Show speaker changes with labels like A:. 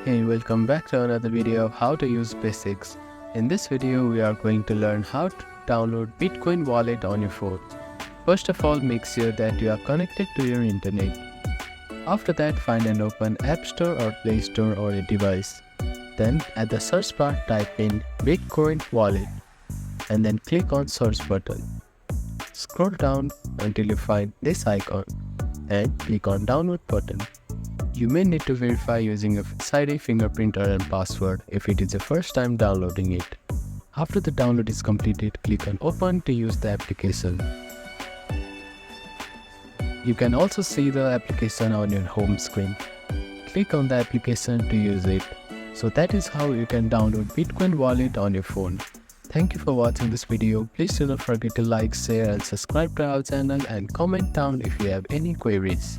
A: Hey, welcome back to another video of how to use Basics. In this video, we are going to learn how to download Bitcoin wallet on your phone. First of all, make sure that you are connected to your internet. After that, find and open App Store or Play Store or a device. Then at the search bar, type in Bitcoin wallet and then click on search button. Scroll down until you find this icon and click on download button. You may need to verify using a Face ID, fingerprint and password if it is the first time downloading it. After the download is completed, click on open to use the application. You can also see the application on your home screen. Click on the application to use it. So that is how you can download Bitcoin wallet on your phone. Thank you for watching this video. Please do not forget to like, share and subscribe to our channel and comment down if you have any queries.